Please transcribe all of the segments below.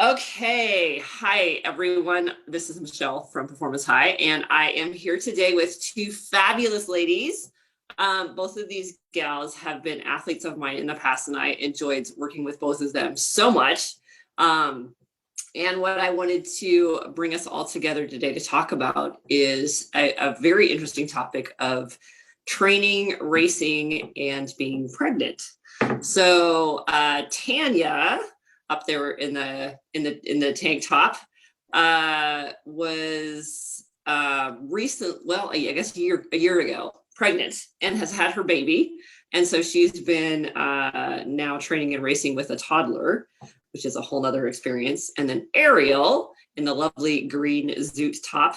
Okay, hi everyone. This is Michelle from Performance High, and I am here today with two fabulous ladies. Both of these gals have been athletes of mine in the past, and I enjoyed working with both of them so much. And what I wanted to bring us all together today to talk about is a very interesting topic of training, racing, and being pregnant. So Tanya, up there in the tank top, was recent. Well, I guess a year ago, pregnant and has had her baby, and so she's been now training and racing with a toddler, which is a whole nother experience. And then Ariel in the lovely green zoot top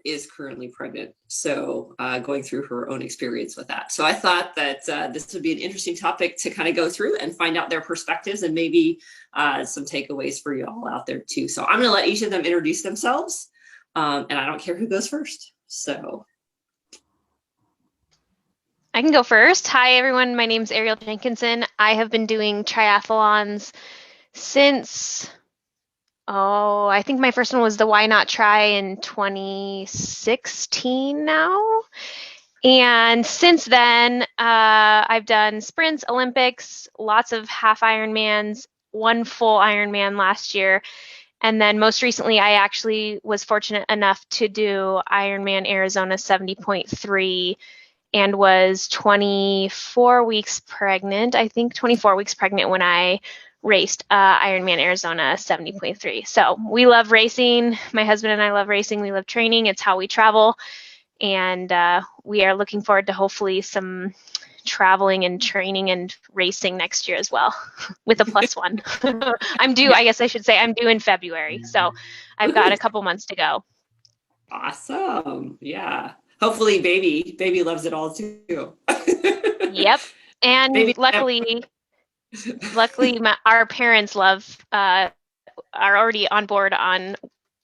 is currently pregnant. So going through her own experience with that. So I thought that this would be an interesting topic to kind of go through and find out their perspectives and maybe some takeaways for you all out there too. So I'm going to let each of them introduce themselves. And I don't care who goes first. So I can go first. Hi, everyone. My name is Ariel Jenkinson. I have been doing triathlons since, I think my first one was the Why Not Try in 2016 now. And since then, I've done sprints, Olympics, lots of half Ironmans, one full Ironman last year. And then most recently, I actually was fortunate enough to do Ironman Arizona 70.3 and was 24 weeks pregnant, I think 24 weeks pregnant when I raced Ironman Arizona 70.3. So we love racing. My husband and I love racing. We love training. It's how we travel. And we are looking forward to hopefully some traveling and training and racing next year as well with a +1. I'm due, I guess I should say, I'm due in February. So I've got a couple months to go. awesome. Yeah. Hopefully baby loves it all too. Yep. And Baby luckily our parents are already on board on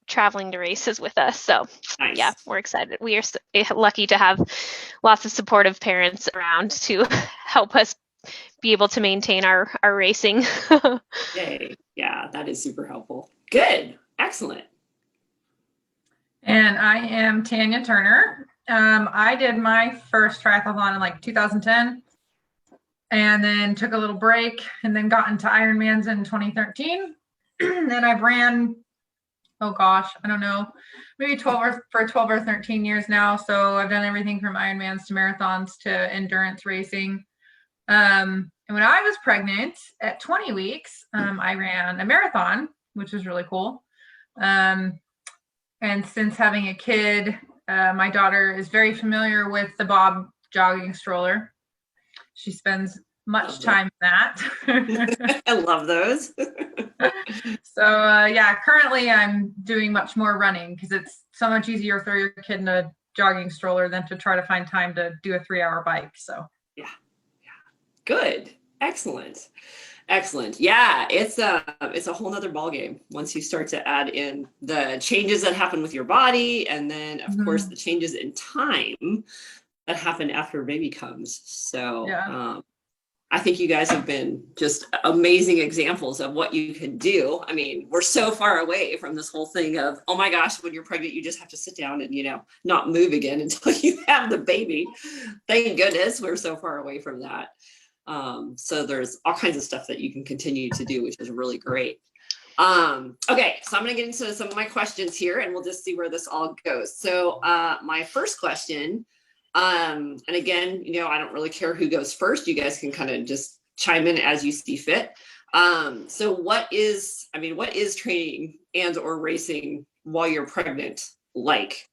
traveling to races with us. So nice. Yeah, we're excited. We are lucky to have lots of supportive parents around to help us be able to maintain our racing. Yay. Yeah, that is super helpful. Good. Excellent. And I am Tanya Turner. I did my first triathlon in like 2010 and then took a little break and then got into Ironmans in 2013. And I've ran, oh gosh, I don't know, maybe 12 or 13 years now. So I've done everything from Ironmans to marathons to endurance racing. And when I was pregnant at 20 weeks, I ran a marathon, which was really cool. And since having a kid, my daughter is very familiar with the Bob jogging stroller. She spends much time in that. I love those. So yeah, currently I'm doing much more running because it's so much easier to throw your kid in a jogging stroller than to try to find time to do a 3-hour bike. So yeah. Good. Excellent. Yeah, it's a whole nother ballgame once you start to add in the changes that happen with your body, and then of course the changes in time that happen after baby comes. So yeah. I think you guys have been just amazing examples of what you can do. I mean, we're so far away from this whole thing of, oh my gosh, when you're pregnant, you just have to sit down and, not move again until you have the baby. Thank goodness we're so far away from that. So there's all kinds of stuff that you can continue to do, which is really great. Okay, so I'm going to get into some of my questions here and we'll just see where this all goes. So my first question, and again, I don't really care who goes first. You guys can kind of just chime in as you see fit. So what is training and or racing while you're pregnant like?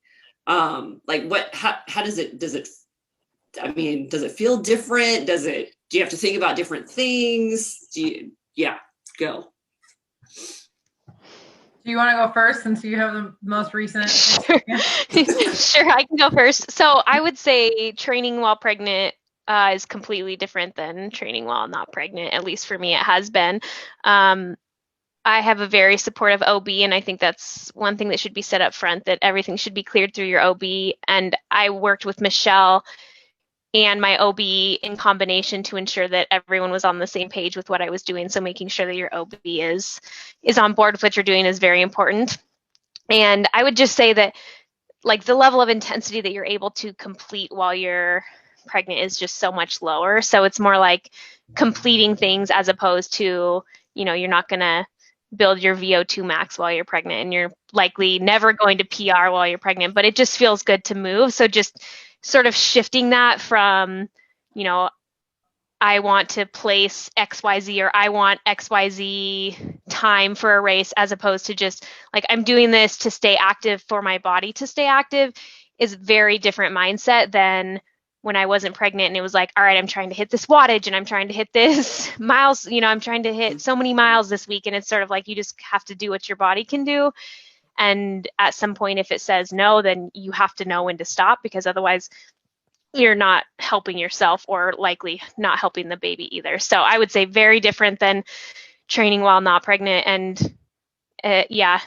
How does it feel different? Do you have to think about different things? Go. Do you want to go first since you have the most recent? Sure, I can go first. So I would say training while pregnant is completely different than training while not pregnant. At least for me, it has been. I have a very supportive OB, and I think that's one thing that should be said up front, that everything should be cleared through your OB. And I worked with Michelle and my OB in combination to ensure that everyone was on the same page with what I was doing. So making sure that your OB is on board with what you're doing is very important. And I would just say that like the level of intensity that you're able to complete while you're pregnant is just so much lower. So it's more like completing things as opposed to, you're not going to build your VO2 max while you're pregnant, and you're likely never going to PR while you're pregnant, but it just feels good to move. So just sort of shifting that from, I want to place XYZ, or I want XYZ time for a race, as opposed to just like, I'm doing this to stay active for my body to stay active, is very different mindset than when I wasn't pregnant and it was like, all right, I'm trying to hit this wattage and I'm trying to hit this miles, I'm trying to hit so many miles this week. And it's sort of like, you just have to do what your body can do. And at some point, if it says no, then you have to know when to stop, because otherwise you're not helping yourself, or likely not helping the baby either. So I would say very different than training while not pregnant, and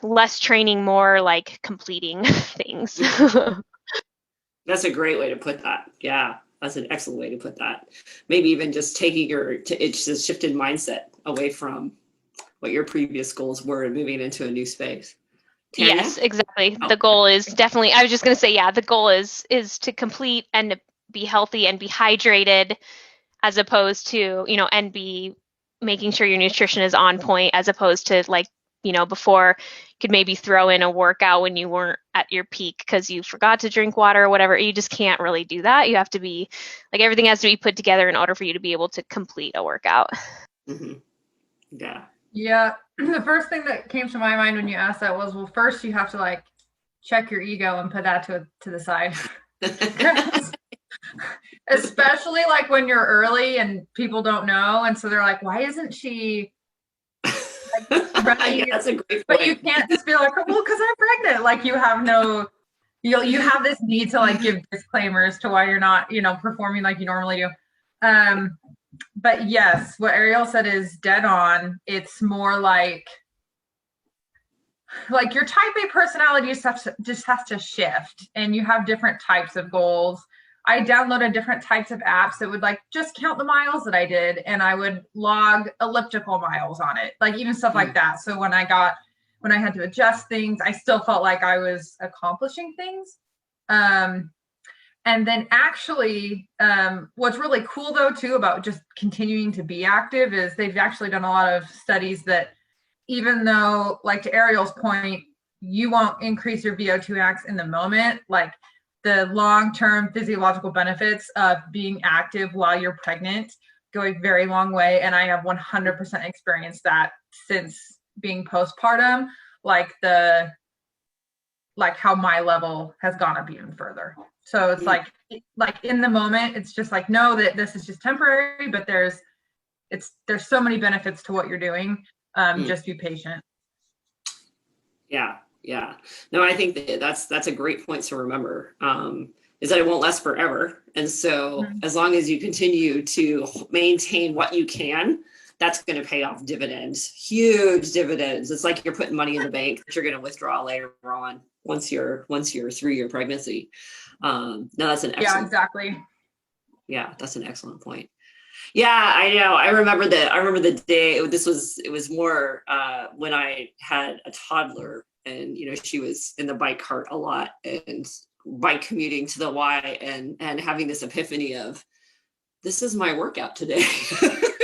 less training, more like completing things. That's a great way to put that. Yeah, that's an excellent way to put that. Maybe even just taking it's a shifted mindset away from what your previous goals were and moving into a new space. Tanya? Yes, exactly. The goal is definitely, I was just going to say, the goal is to complete and to be healthy and be hydrated, as opposed to, and be making sure your nutrition is on point, as opposed to like, before you could maybe throw in a workout when you weren't at your peak because you forgot to drink water or whatever. You just can't really do that. You have to be like, everything has to be put together in order for you to be able to complete a workout. Mm-hmm. Yeah. Yeah. The first thing that came to my mind when you asked that was, well, first you have to like check your ego and put that to the side. Especially like when you're early and people don't know. And so they're like, why isn't she yeah, that's a great point. But you can't just be like, well, because I'm pregnant. Like you have you have this need to like give disclaimers to why you're not, performing like you normally do. But yes, what Ariel said is dead on. It's more like your type A personality just has to shift, and you have different types of goals. I downloaded different types of apps that would like just count the miles that I did, and I would log elliptical miles on it, like even stuff like that. So when I had to adjust things, I still felt like I was accomplishing things. And then actually, what's really cool though too about just continuing to be active is they've actually done a lot of studies that even though, like to Ariel's point, you won't increase your VO2 max in the moment, like the long-term physiological benefits of being active while you're pregnant go a very long way. And I have 100% experienced that since being postpartum, like how my level has gone up even further. So it's like in the moment, it's just like, know that this is just temporary, but there's so many benefits to what you're doing. Just be patient. Yeah. Yeah. No, I think that's a great point to remember, is that it won't last forever. And so as long as you continue to maintain what you can, that's going to pay off dividends, huge dividends. It's like you're putting money in the bank that you're going to withdraw later on once you're through your pregnancy. No, that's an excellent. Yeah, exactly. Yeah, that's an excellent point. Yeah, I know. I remember the day. It was more when I had a toddler, and she was in the bike cart a lot and bike commuting to the Y, and having this epiphany of, this is my workout today.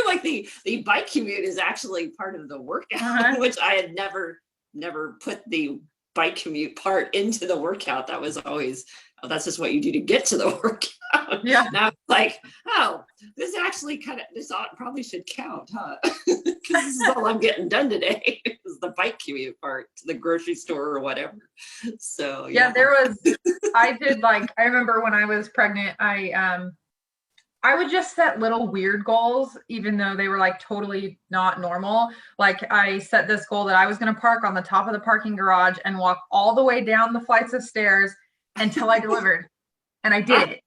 Like the bike commute is actually part of the workout, which I had never put the bike commute part into the workout. That was always, that's just what you do to get to the workout. Yeah. Now it's like, oh, this actually probably should count, huh? Because this is all I'm getting done today is the bike commute part to the grocery store or whatever. So yeah, I remember when I was pregnant, I would just set little weird goals, even though they were like totally not normal. Like I set this goal that I was going to park on the top of the parking garage and walk all the way down the flights of stairs until I delivered. And I did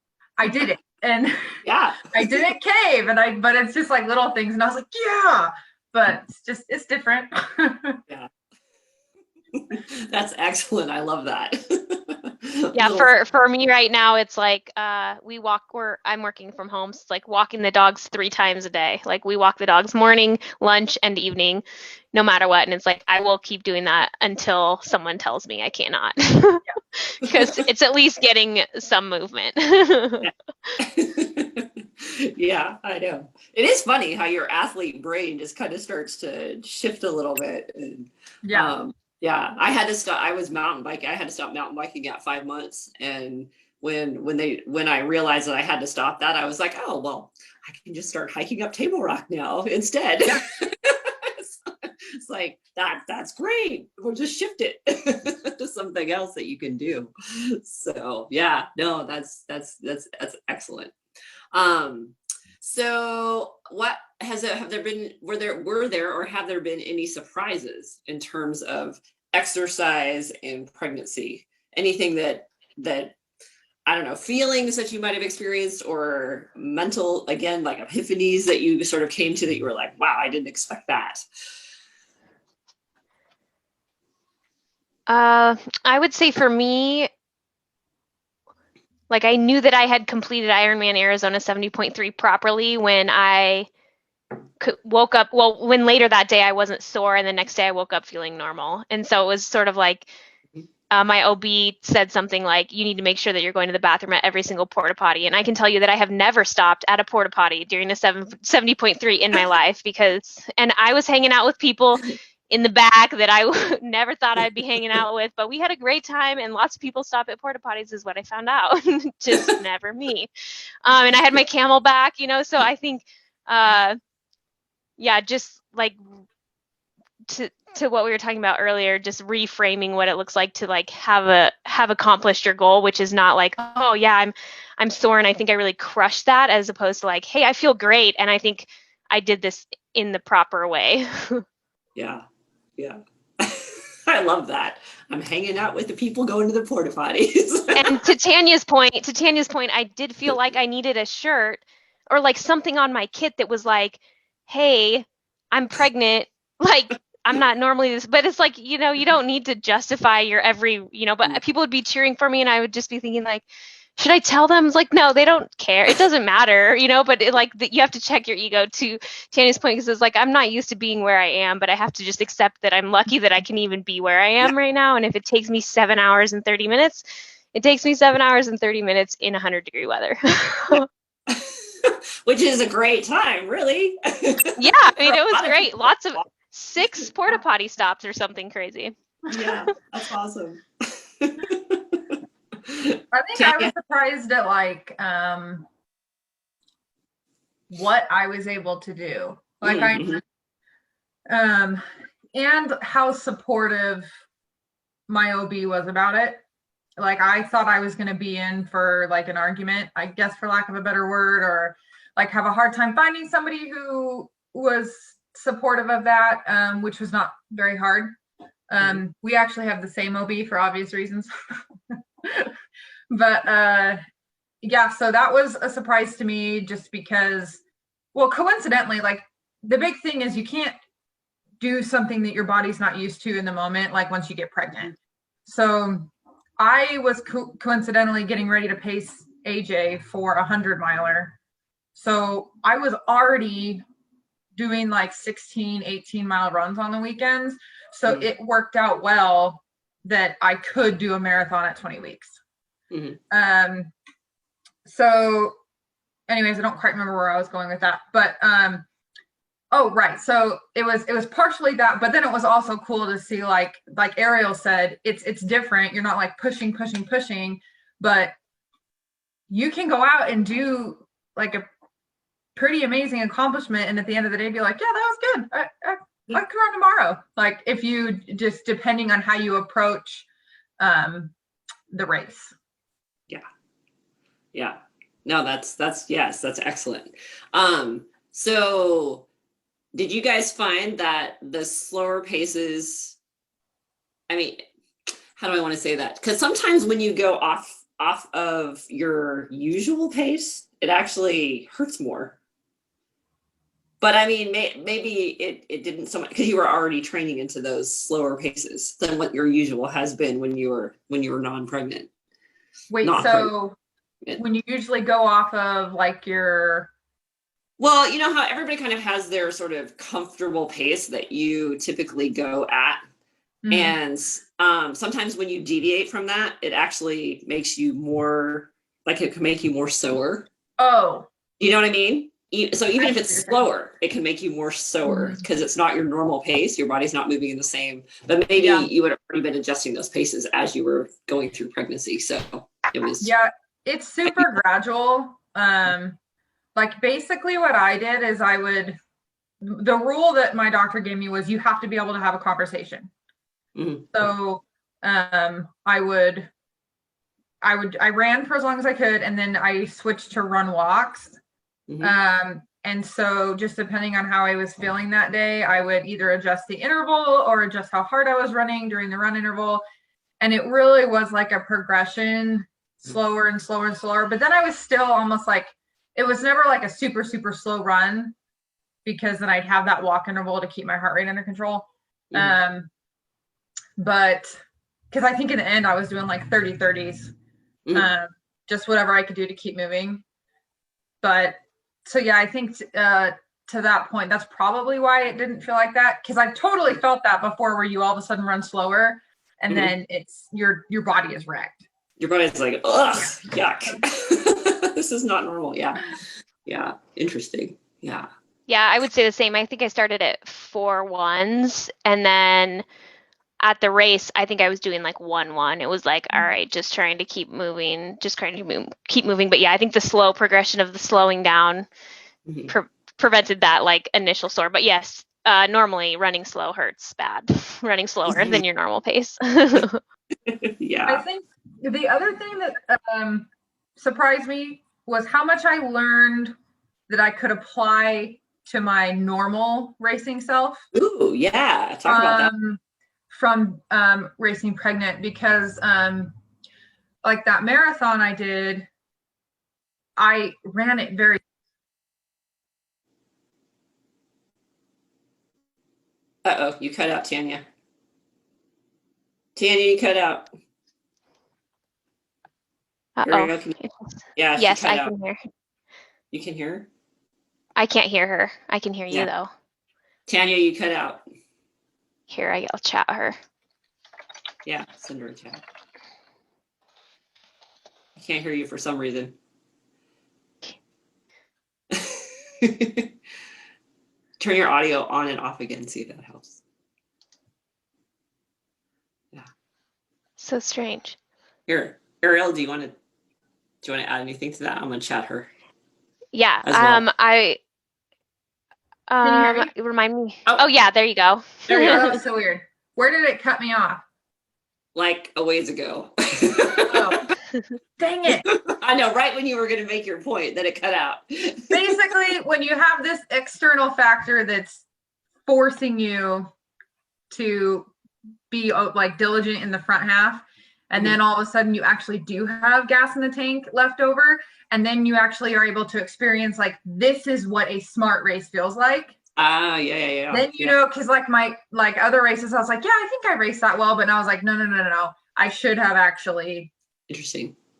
it. And yeah, I didn't cave, but it's just like little things. And I was like, yeah, but it's different. Yeah. That's excellent. I love that. Yeah, for me right now, it's like I'm working from home. So it's like walking the dogs 3 times a day. Like we walk the dogs morning, lunch, and evening, no matter what. And it's like I will keep doing that until someone tells me I cannot. Because it's at least getting some movement. Yeah, I know. It is funny how your athlete brain just kind of starts to shift a little bit. And yeah, I had to stop. I was mountain biking. I had to stop mountain biking at 5 months. And when I realized that I had to stop that, I was like, oh, well, I can just start hiking up Table Rock now instead. It's like that's great. We'll just shift it to something else that you can do. So yeah, no, that's excellent. So what have there been, were there or have there been any surprises in terms of exercise and pregnancy? Anything that I don't know, feelings that you might have experienced or mental, again, like epiphanies that you sort of came to that you were like, wow, I didn't expect that. I would say for me, like I knew that I had completed Ironman Arizona 70.3 properly when I woke up. Well, when later that day I wasn't sore, and the next day I woke up feeling normal. And so it was sort of like my OB said something like, "You need to make sure that you're going to the bathroom at every single porta potty." And I can tell you that I have never stopped at a porta potty during a 70.3 in my life and I was hanging out with people in the back that I never thought I'd be hanging out with, but we had a great time, and lots of people stop at porta potties is what I found out. Just never me. And I had my Camelback, so I think, yeah, just like to what we were talking about earlier, just reframing what it looks like to like have accomplished your goal, which is not like, oh yeah, I'm sore and I think I really crushed that, as opposed to like, hey, I feel great and I think I did this in the proper way. Yeah. I love that. I'm hanging out with the people going to the porta potties. And to Tanya's point, I did feel like I needed a shirt or like something on my kit that was like, hey, I'm pregnant. Like, I'm not normally this, but it's like, you don't need to justify your every, but people would be cheering for me and I would just be thinking like, should I tell them? It's like, no, they don't care. It doesn't matter, but you have to check your ego, to Tanya's point, because it's like, I'm not used to being where I am, but I have to just accept that I'm lucky that I can even be where I am right now. And if it takes me 7 hours and 30 minutes, it takes me 7 hours and 30 minutes in 100-degree weather. Which is a great time, really. Yeah, I mean, it was great. Lots of 6 porta potty stops or something crazy. Yeah, that's awesome. I think I was surprised at like what I was able to do. Like and how supportive my OB was about it. Like I thought I was going to be in for like an argument, I guess, for lack of a better word, or like have a hard time finding somebody who was supportive of that, which was not very hard. We actually have the same OB for obvious reasons. But yeah, so that was a surprise to me, just because, well, coincidentally, like the big thing is you can't do something that your body's not used to in the moment, like once you get pregnant. So I was coincidentally getting ready to pace AJ for a 100-miler. So I was already doing like 16, 18-mile runs on the weekends. So it worked out well that I could do a marathon at 20 weeks. So anyways, I don't quite remember where I was going with that, but oh, right. So it was partially that, but then it was also cool to see, like Ariel said, it's different. You're not like pushing, but you can go out and do like a pretty amazing accomplishment. And at the end of the day, be like, yeah, that was good. I can run tomorrow. Like if you just, depending on how you approach the race. Yeah. No, that's excellent. So did you guys find that the slower paces, I mean, how do I want to say that? Because sometimes when you go off of your usual pace, it actually hurts more. But I mean, maybe it didn't so much because you were already training into those slower paces than what your usual has been when you were non-pregnant. Wait, not so pregnant. when you usually go off of like your, Well, you know how everybody kind of has their sort of comfortable pace that you typically go at. And sometimes when you deviate from that, it actually makes you more, like it can make you more sower. oh, You know what I mean? So even I if see it's what you're saying. slower, it can make you more sower Mhm. because it's not your normal pace. Your body's not moving in the same, but maybe Yeah. you would have already been adjusting those paces as you were going through pregnancy. So it was. Yeah, it's super gradual. Like basically what I did is the rule that my doctor gave me was you have to be able to have a conversation. Mhm. So I ran for as long as I could, and then I switched to run walks. And so just depending on how I was feeling that day, I would either adjust the interval or adjust how hard I was running during the run interval. And it really was like a progression, slower and slower and slower. But then I was still almost like, it was never like a super, super slow run, because then I'd have that walk interval to keep my heart rate under control. But because I think in the end I was doing like 30-30s, just whatever I could do to keep moving. But so yeah, I think to that point, that's probably why it didn't feel like that, because I totally felt that before, where you all of a sudden run slower and then it's your body is wrecked. Your body's like, ugh, yuck. This is not normal. Yeah. Yeah. Interesting. Yeah. Yeah, I would say the same. I think I started at 4:1s, and then at the race, I think I was doing like 1:1. It was like, all right, just trying to keep moving, keep moving. But yeah, I think the slow progression of the slowing down prevented that like initial soar. But yes, normally running slow hurts bad. Running slower than your normal pace. Yeah. I think the other thing that surprised me was how much I learned that I could apply to my normal racing self. Ooh, yeah. Talk about that. From racing pregnant, because like that marathon I did, I ran it very. Uh-oh, you cut out, Tanya. Tanya, you cut out. Uh-oh. Yeah, yes, she cut I out. can hear. You can hear her? I can't hear her. I can hear you though. Tanya, you cut out. Here, I'll chat her. Yeah, send her a chat. I can't hear you for some reason. Turn your audio on and off again, see if that helps. Yeah. So strange. Here, Ariel, do you want to add anything to that? I'm gonna chat her. Yeah. Well. Can you hear me? Remind me. Oh yeah, there you go. There we go. That was so weird. Where did it cut me off? Like a ways ago. Oh, dang it. I know, right when you were going to make your point, that it cut out. Basically, when you have this external factor that's forcing you to be like diligent in the front half, and then all of a sudden you actually do have gas in the tank left over, and then you actually are able to experience like, this is what a smart race feels like. Yeah. Then you know, because like my other races, I was like, yeah, I think I raced that well, but now I was like, no, I should have actually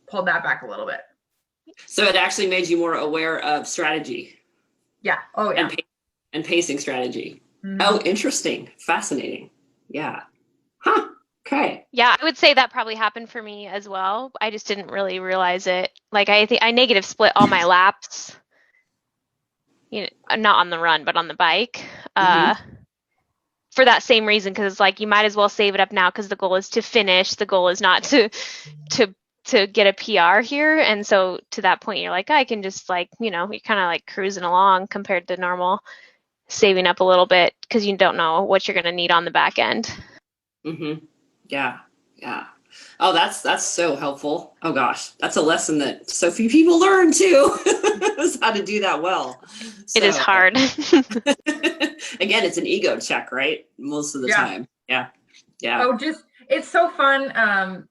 pulled that back a little bit. So it actually made you more aware of strategy. Yeah. Oh yeah. And pacing strategy. Oh, interesting. Fascinating. Yeah. Huh. Okay. Yeah, I would say that probably happened for me as well. I just didn't really realize it. Like I think I negative split all my laps. You know, not on the run, but on the bike. For that same reason, because it's like you might as well save it up now, because the goal is to finish. The goal is not to get a PR here. And so to that point, you're like, I can just like, you know, you're kind of like cruising along compared to normal, saving up a little bit because you don't know what you're going to need on the back end. Yeah. Oh, that's so helpful. Oh gosh, that's a lesson that so few people learn too, is how to do that well. It is hard. Again, it's an ego check, right? Most of the time. Yeah. Oh, it's so fun. I've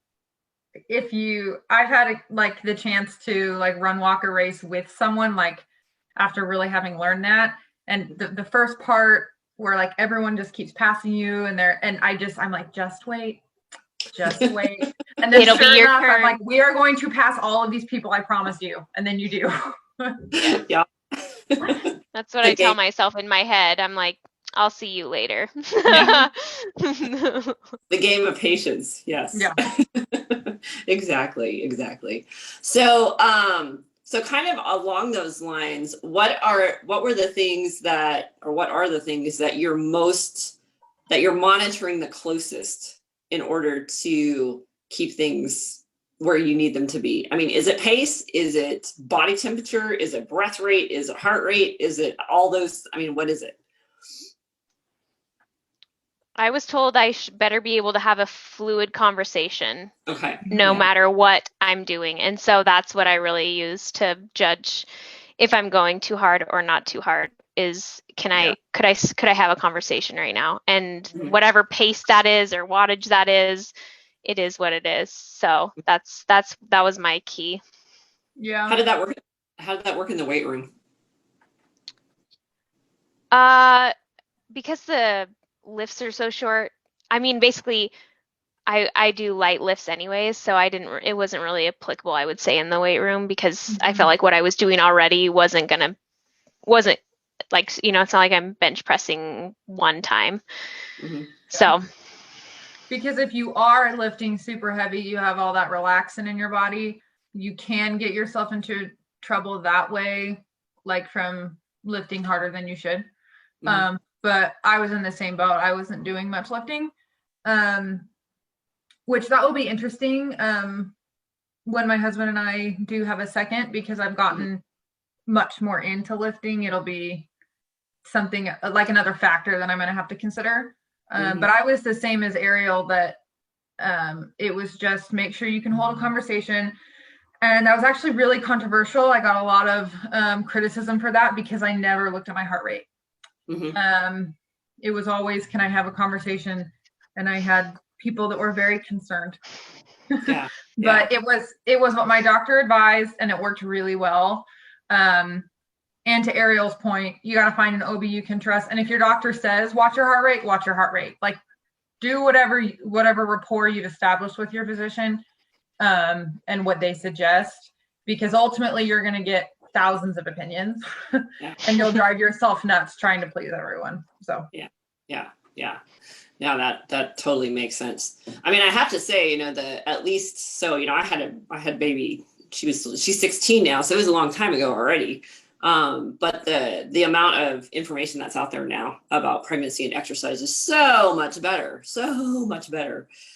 had like the chance to like run, walk, or race with someone, like after really having learned that, and the first part where like everyone just keeps passing you, and I'm like, just wait, Just wait. And then It'll be sure your enough, I'm turn. like, we are going to pass all of these people, I promise you. And then you do. Yeah. That's what I tell myself in my head. I'm like, I'll see you later. Yeah. The game of patience. Yes. Yeah. Exactly. So, so kind of along those lines, what are the things that you're monitoring the closest in order to keep things where you need them to be? I mean, is it pace? Is it body temperature? Is it breath rate? Is it heart rate? Is it all those? I mean, what is it? I was told I better be able to have a fluid conversation Okay. no Yeah. matter what I'm doing. And so that's what I really use to judge if I'm going too hard or not too hard is could I have a conversation right now? And whatever pace that is or wattage that is, it is what it is. So that was my key. Yeah. How did that work in the weight room? Because the lifts are so short. I mean, basically I do light lifts anyways, so it wasn't really applicable, I would say, in the weight room because I felt like what I was doing already wasn't like, it's not like I'm bench pressing one time. Mm-hmm. So. Because if you are lifting super heavy, you have all that relaxin in your body. You can get yourself into trouble that way, like from lifting harder than you should. Mm-hmm. But I was in the same boat. I wasn't doing much lifting. Which that will be interesting when my husband and I do have a second, because I've gotten much more into lifting. It'll be something like another factor that I'm going to have to consider. But I was the same as Ariel, that it was just make sure you can hold a conversation. And that was actually really controversial. I got a lot of criticism for that because I never looked at my heart rate. It was always, can I have a conversation? And I had people that were very concerned. But it was what my doctor advised, and it worked really well. And to Ariel's point, you got to find an OB you can trust. And if your doctor says watch your heart rate, like do whatever rapport you've established with your physician and what they suggest, because ultimately you're going to get thousands of opinions and you'll drive yourself nuts trying to please everyone. So that totally makes sense. I mean, I have to say, I had baby. She's 16 now, so it was a long time ago already. But the amount of information that's out there now about pregnancy and exercise is so much better.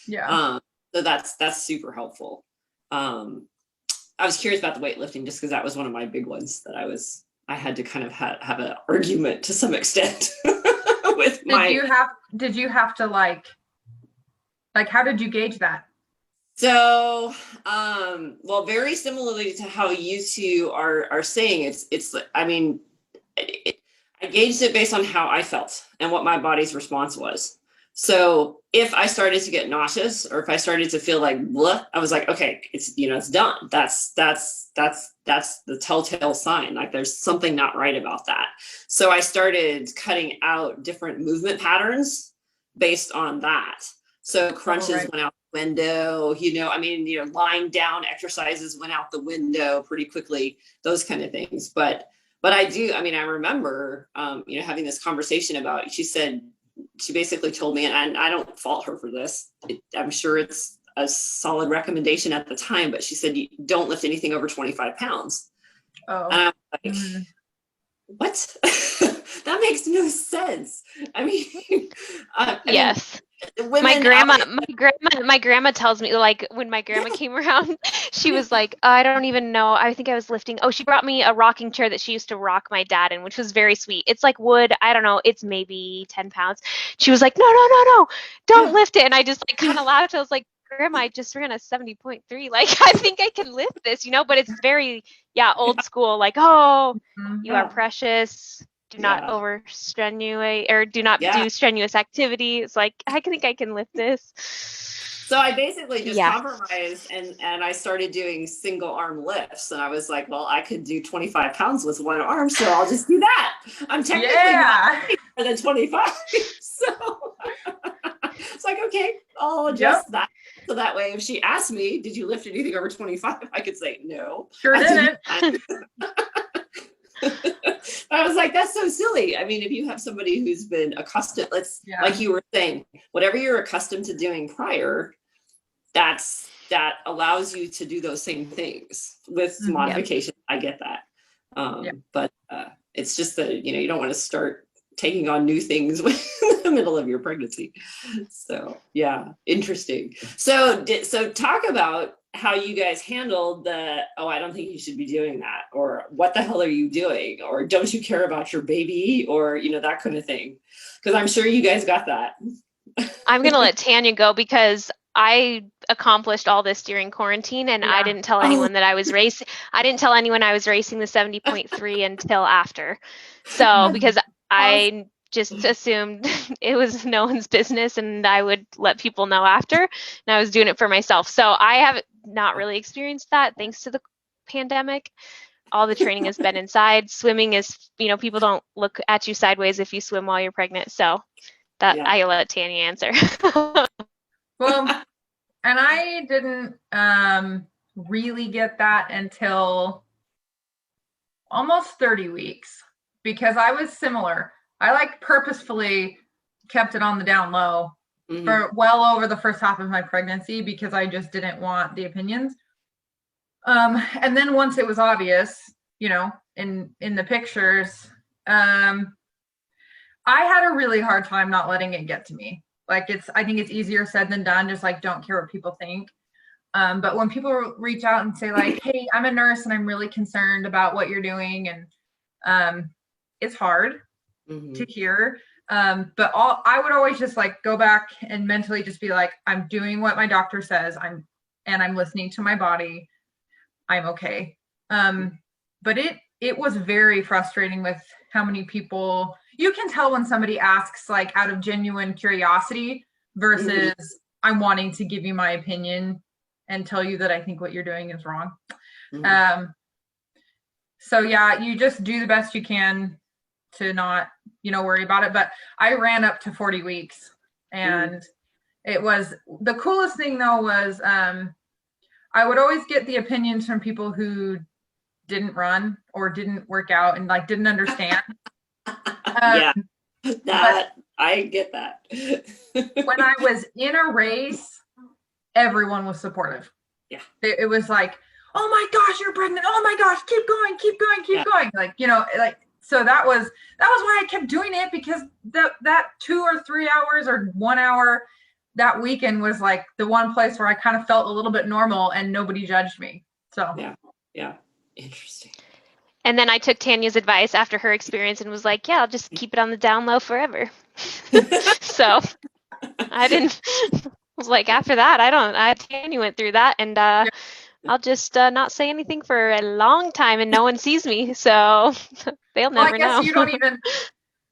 Yeah. So that's super helpful. I was curious about the weightlifting just because that was one of my big ones that I had to kind of have an argument to some extent with Did you have to like how did you gauge that? So, well, very similarly to how you two are saying, I gauged it based on how I felt and what my body's response was. So if I started to get nauseous, or if I started to feel like blah, I was like, okay, it's done. That's the telltale sign. Like there's something not right about that. So I started cutting out different movement patterns based on that. So crunches went out the window, lying down exercises went out the window pretty quickly, those kind of things. But I remember, having this conversation about, she basically told me, and I don't fault her for this. I'm sure it's a solid recommendation at the time, but she said, you don't lift anything over 25 pounds. Oh. And I'm like, what? That makes no sense. Yes. My grandma tells me, like, when my grandma came around, she was like, I don't even know. I think I was lifting. Oh, she brought me a rocking chair that she used to rock my dad in, which was very sweet. It's like wood. I don't know. It's maybe 10 pounds. She was like, no, don't lift it. And I just like kind of laughed. I was like, Grandma, I just ran a 70.3. Like, I think I can lift this, but it's very, old school. Like, oh, you are precious. Do not overstrenuate, or do not do strenuous activity. It's like, I think I can lift this. So I basically just compromised and I started doing single arm lifts. And I was like, well, I could do 25 pounds with one arm, so I'll just do that. I'm technically not more than 25. So it's like, okay, I'll adjust that. So that way, if she asked me, did you lift anything over 25? I could say no. Sure didn't. I was like, that's so silly. I mean, if you have somebody who's been accustomed, like you were saying, whatever you're accustomed to doing prior, that allows you to do those same things with modification. I get that. But it's just that, you don't want to start taking on new things in the middle of your pregnancy. So yeah, interesting. So talk about how you guys handled I don't think you should be doing that, or what the hell are you doing, or don't you care about your baby, or that kind of thing, because I'm sure you guys got that. I'm gonna let Tanya go because I accomplished all this during quarantine, and I didn't tell anyone that I was racing. I didn't tell anyone I was racing the 70.3 until after. So because I just assumed it was no one's business, and I would let people know after, and I was doing it for myself. So I have not really experienced that thanks to the pandemic. All the training has been inside. Swimming is, people don't look at you sideways if you swim while you're pregnant. So that I let Tanya answer. Well, and I didn't really get that until almost 30 weeks, because I was similar. I purposefully kept it on the down low for well over the first half of my pregnancy, because I just didn't want the opinions. And then once it was obvious, in the pictures, I had a really hard time not letting it get to me. I think it's easier said than done. Just don't care what people think. But when people reach out and say hey, I'm a nurse and I'm really concerned about what you're doing. And it's hard to hear. But I would always just go back and mentally just be I'm doing what my doctor says. I'm listening to my body. I'm okay. But it was very frustrating with how many people. You can tell when somebody asks out of genuine curiosity versus I'm wanting to give you my opinion and tell you that I think what you're doing is wrong. So yeah, you just do the best you can to not, worry about it. But I ran up to 40 weeks, and it was the coolest thing though was, I would always get the opinions from people who didn't run or didn't work out and didn't understand. I get that. When I was in a race, everyone was supportive. Yeah. It was oh my gosh, you're pregnant. Oh my gosh, keep going, keep going, keep going. So that was why I kept doing it, because that 2 or 3 hours or 1 hour that weekend was the one place where I kind of felt a little bit normal and nobody judged me. So yeah. Interesting. And then I took Tanya's advice after her experience and was I'll just keep it on the down low forever. So I didn't, was after that, Tanya went through that, and I'll just not say anything for a long time, and no one sees me. So they'll never know. You don't even,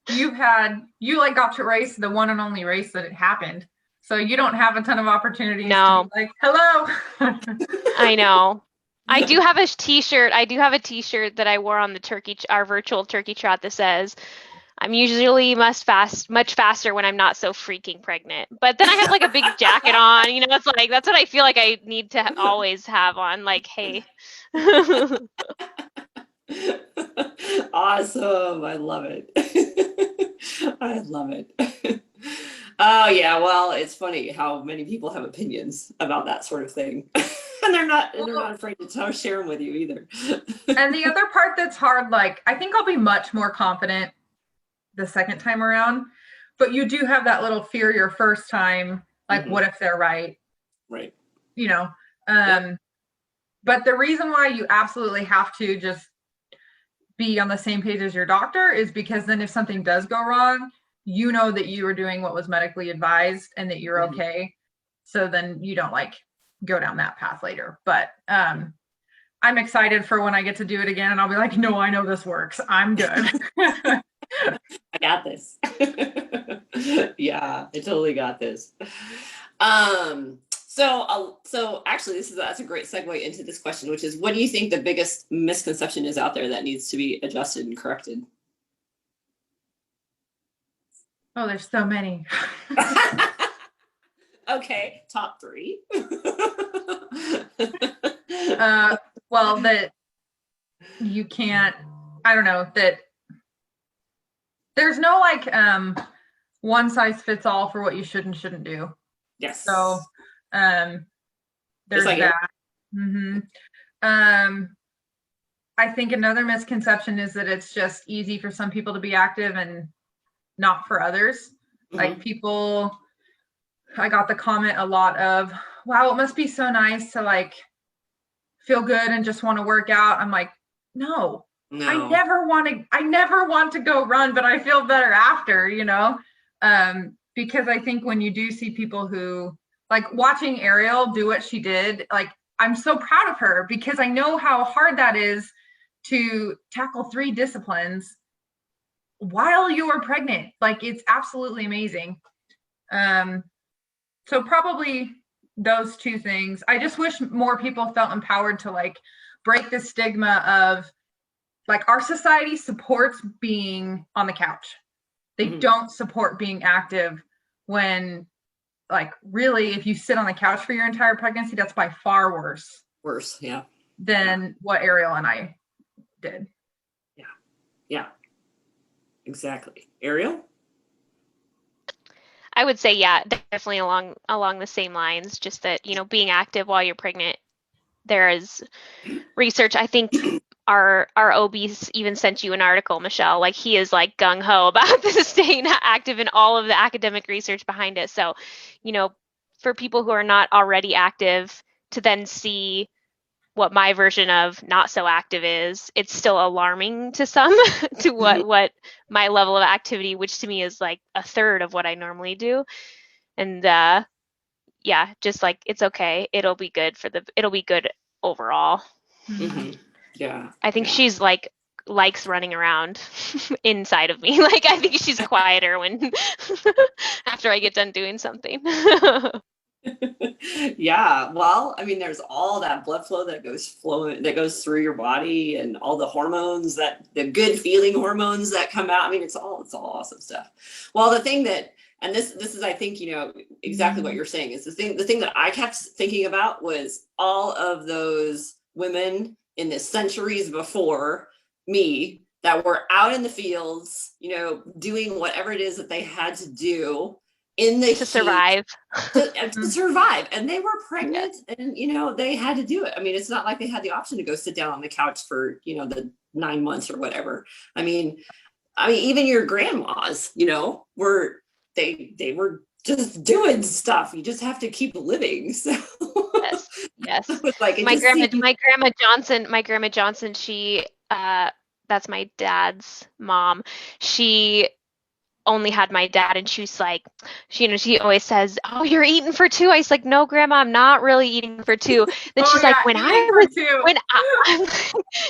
you got to race the one and only race that it happened. So you don't have a ton of opportunities to be hello. I know. I do have a t-shirt. That I wore on our virtual turkey trot that says, I'm usually much faster when I'm not so freaking pregnant. But then I have a big jacket on, it's that's what I feel I need to always have on, hey. Awesome. I love it. I love it. Oh yeah. Well, it's funny how many people have opinions about that sort of thing. And they're not afraid to share them with you either. And the other part that's hard, I think I'll be much more confident the second time around, but you do have that little fear your first time, what if they're right? Right. But the reason why you absolutely have to just be on the same page as your doctor is because then if something does go wrong, that you were doing what was medically advised and that you're okay. So then you don't go down that path later. But I'm excited for when I get to do it again, and I'll be no, I know this works. I'm good. I got this. Yeah, I totally got this. So actually that's a great segue into this question, which is, what do you think the biggest misconception is out there that needs to be adjusted and corrected? Oh, there's so many. Okay, top 3. Well, that you can't, I don't know, that there's no like one size fits all for what you should and shouldn't do. Yes. So there's like that. I think another misconception is that it's just easy for some people to be active and not for others. Like people, I got the comment a lot of, wow, it must be so nice to like feel good and just want to work out. I'm like, no. I never want to go run, but I feel better after, you know? Because I think when you do see people who like watching Ariel do what she did, like I'm so proud of her because I know how hard that is to tackle 3 disciplines while you are pregnant. Like it's absolutely amazing. So probably those 2 things. I just wish more people felt empowered to like break the stigma of like our society supports being on the couch. They don't support being active when like really if you sit on the couch for your entire pregnancy, that's by far worse. Yeah. Than what Ariel and I did. Yeah. Exactly. Ariel? I would say, yeah, definitely along the same lines, just that, you know, being active while you're pregnant, there is research. I think our OB even sent you an article, Michelle, like he is like gung-ho about this staying active and all of the academic research behind it. So, you know, for people who are not already active to then see what my version of not so active is, it's still alarming to some to what my level of activity, which to me is like a third of what I normally do. And yeah, just like it's okay. It'll be good overall. Yeah. I think she's like likes running around inside of me. Like I think she's quieter when after I get done doing something. Yeah, well, I mean, there's all that blood flow that goes through your body, and all the hormones the good feeling hormones that come out. I mean, it's all awesome stuff. Well, the thing that, and this is, I think, you know, exactly what you're saying is the thing that I kept thinking about was all of those women in the centuries before me that were out in the fields, you know, doing whatever it is that they had to do in the to survive. To survive, and they were pregnant, and you know they had to do it. I mean, it's not like they had the option to go sit down on the couch for, you know, the 9 months or whatever. I mean even your grandmas, you know, they were just doing stuff. You just have to keep living. So yes. like my grandma Johnson, she that's my dad's mom. She only had my dad, and she was like, she always says, "Oh, you're eating for 2." I was like, "No, Grandma, I'm not really eating for 2." Then she's like,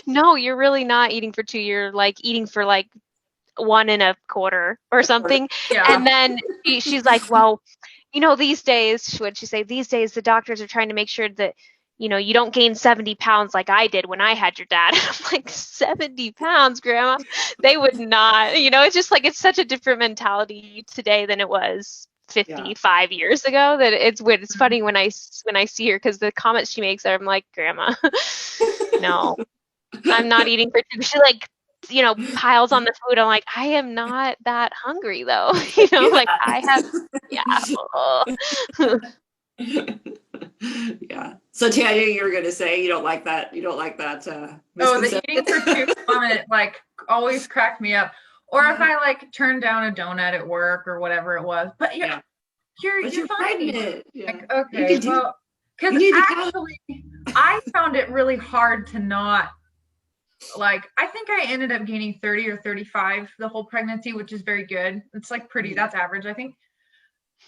"No, you're really not eating for 2. You're like eating for like 1 1/4 or something." Yeah. And then she's like, "Well, you know, these days," what'd she say? "These days, the doctors are trying to make sure that, you know, you don't gain 70 pounds like I did when I had your dad." I'm like, 70 pounds, Grandma? They would not, you know, it's just like, it's such a different mentality today than it was 55 years ago, that it's weird. It's funny when I see her, because the comments she makes, I'm like, Grandma, no, I'm not eating for 2. She like, you know, piles on the food. I'm like, I am not that hungry though. You know, like I have, yeah. So Tanya, you were gonna say you don't like that. The eating for 2 comment like always cracked me up. Or if I like turned down a donut at work or whatever it was. But you're pregnant. Like, okay, well, because actually I found it really hard to not, like, I think I ended up gaining 30 or 35 the whole pregnancy, which is very good. It's like that's average, I think.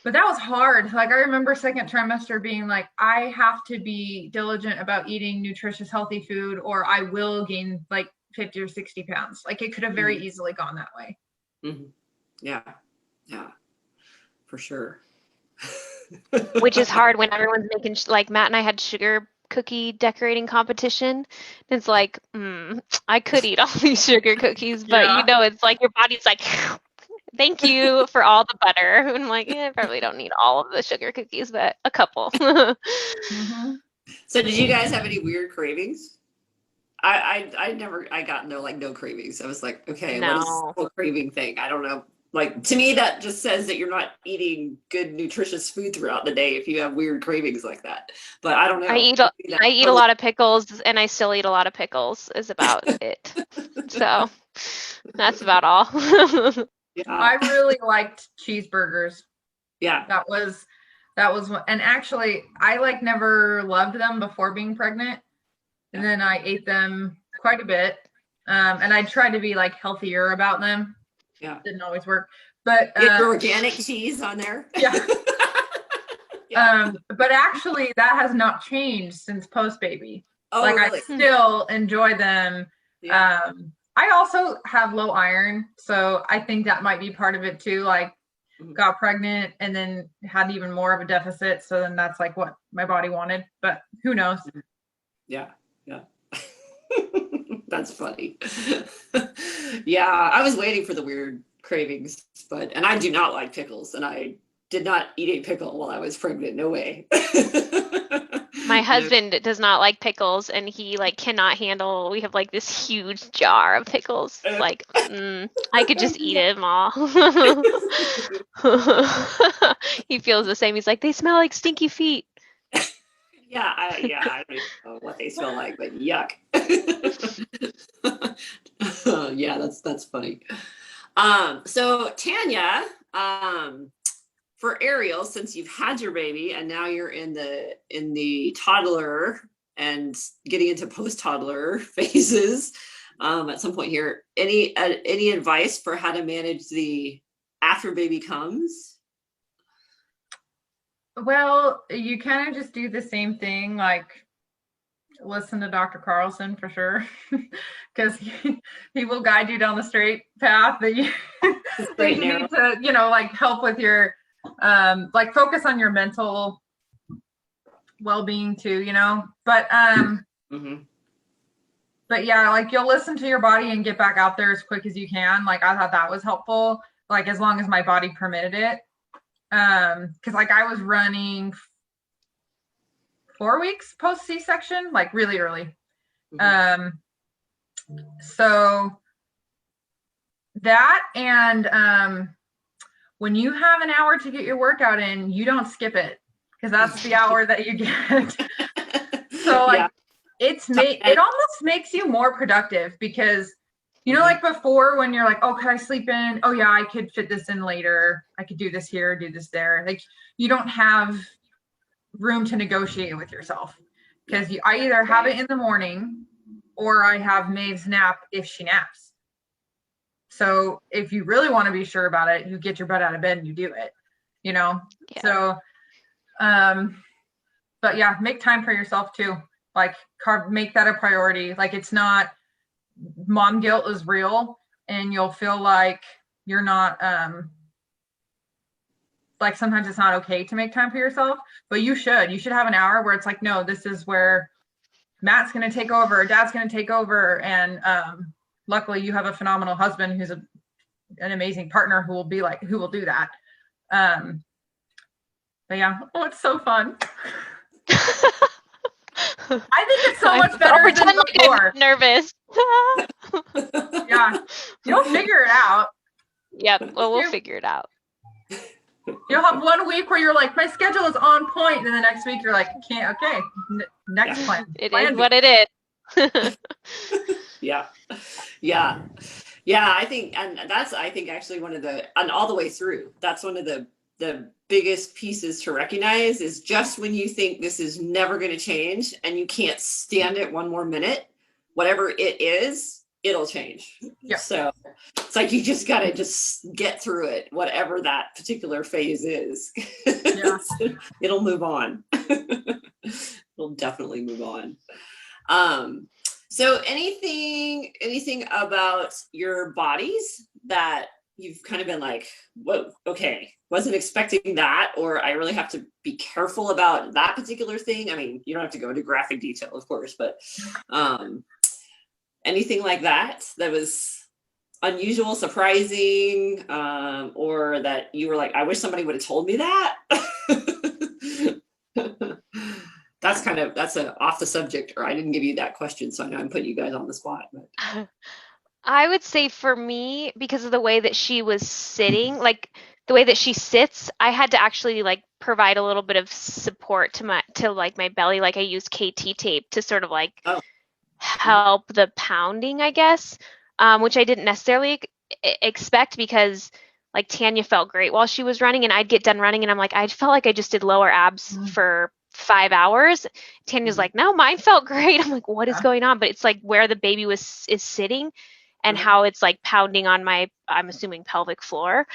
But that was hard. Like I remember second trimester being like, I have to be diligent about eating nutritious, healthy food, or I will gain like 50 or 60 pounds. Like it could have very easily gone that way. Yeah, for sure. Which is hard when everyone's making, like Matt and I had sugar cookie decorating competition. It's like, I could eat all these sugar cookies, but you know, it's like your body's like, Thank you for all the butter. And I'm like, I probably don't need all of the sugar cookies, but a couple. Mm-hmm. So did you guys have any weird cravings? I got no cravings. I was like, okay, what is this No. whole craving thing? I don't know. Like, to me, that just says that you're not eating good, nutritious food throughout the day if you have weird cravings like that. But I don't know. I eat a lot of pickles, and I still eat a lot of pickles is about it. So that's about all. Yeah. I really liked cheeseburgers. Yeah. That was and actually I like never loved them before being pregnant. And then I ate them quite a bit. And I tried to be like healthier about them. Yeah. Didn't always work. But Get your organic cheese on there. Yeah. Yeah. But actually that has not changed since post baby. Oh, like really? I still enjoy them. Yeah. I also have low iron, so I think that might be part of it too. Like got pregnant and then had even more of a deficit, so then that's like what my body wanted, but who knows. Yeah. That's funny. Yeah, I was waiting for the weird cravings, and I do not like pickles, and I did not eat a pickle while I was pregnant. No way. My husband does not like pickles, and he like cannot handle. We have like this huge jar of pickles. Like, I could just eat them all. He feels the same. He's like, they smell like stinky feet. Yeah, I don't even know what they smell like, but yuck. Yeah, that's funny. So Tanya, for Ariel, since you've had your baby and now you're in the toddler and getting into post-toddler phases, at some point here, any advice for how to manage the after baby comes? Well, you kind of just do the same thing, like listen to Dr. Carlson for sure, because he will guide you down the straight path that you need to, like help with your, like focus on your mental well-being too, but but yeah, like you'll listen to your body and get back out there as quick as you can. Like I thought that was helpful, like as long as my body permitted it. Because like I was running 4 weeks post C-section, like really early. So that, and when you have an hour to get your workout in, you don't skip it, because that's the hour that you get. So like it almost makes you more productive, because like before, when you're like, oh, could I sleep in? Oh yeah, I could fit this in later. I could do this here, do this there. Like you don't have room to negotiate with yourself, because I either have it in the morning or I have Maeve's nap if she naps. So if you really want to be sure about it, you get your butt out of bed and you do it, So, but yeah, make time for yourself too. Like make that a priority. Like it's not, mom guilt is real, and you'll feel like you're not, like sometimes it's not okay to make time for yourself, but you should have an hour where it's like, no, this is where Matt's going to take over, Dad's going to take over. And luckily you have a phenomenal husband who's an amazing partner who will do that. But yeah, it's so fun. I think it's so much better than before. I'm nervous. Yeah, you'll figure it out. Yep, well, we'll figure it out. You'll have 1 week where you're like, my schedule is on point, and then the next week you're like, can't. Okay, next plan. It is what it is. Yeah. I think actually one of the, and all the way through, that's one of the biggest pieces to recognize, is just when you think this is never going to change and you can't stand it one more minute, whatever it is, it'll change. Yeah. So it's like you just got to just get through it, whatever that particular phase is. Yeah. It'll move on. It'll definitely move on. So anything about your bodies that you've kind of been like, whoa, okay, wasn't expecting that, or I really have to be careful about that particular thing? I mean, you don't have to go into graphic detail, of course, but anything like that was unusual, surprising, or that you were like, I wish somebody would have told me that? That's a off the subject, or I didn't give you that question, so I know I'm putting you guys on the spot. But I would say for me, because of the way that she was sitting, like the way that she sits, I had to actually like provide a little bit of support to like my belly. Like I used KT tape to sort of like oh, help the pounding, I guess, which I didn't necessarily expect because like Tanya felt great while she was running, and I'd get done running, and I'm like, I felt like I just did lower abs for 5 hours. Tanya's like, no, mine felt great. I'm like, what is going on? But it's like where the baby is sitting and how it's like pounding on my, I'm assuming, pelvic floor,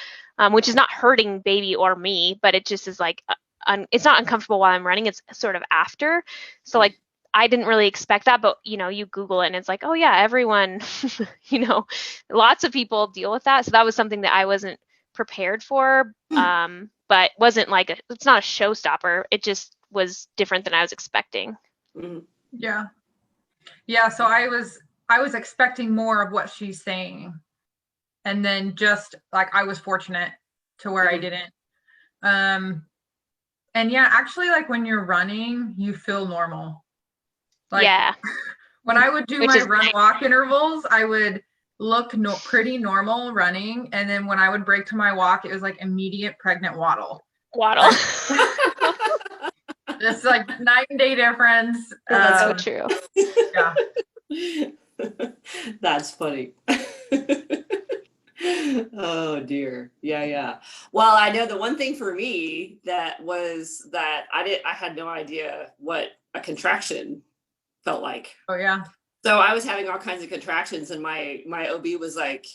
which is not hurting baby or me, but it just is like, it's not uncomfortable while I'm running. It's sort of after. So like, I didn't really expect that, but you Google it and it's like, oh yeah, everyone, lots of people deal with that. So that was something that I wasn't prepared for, but wasn't like, it's not a showstopper. It just was different than I was expecting. Yeah. Yeah. So I was expecting more of what she's saying. And then just like, I was fortunate to where I didn't. And yeah, actually like when you're running, you feel normal. Like, yeah. When I would do my run walk intervals, I would look pretty normal running. And then when I would break to my walk, it was like immediate pregnant waddle. It's like night and day difference. That's so true. Yeah. That's funny. Oh dear. Yeah. Well, I know the one thing for me that was that I had no idea what a contraction felt like. Oh yeah. So I was having all kinds of contractions, and my OB was like,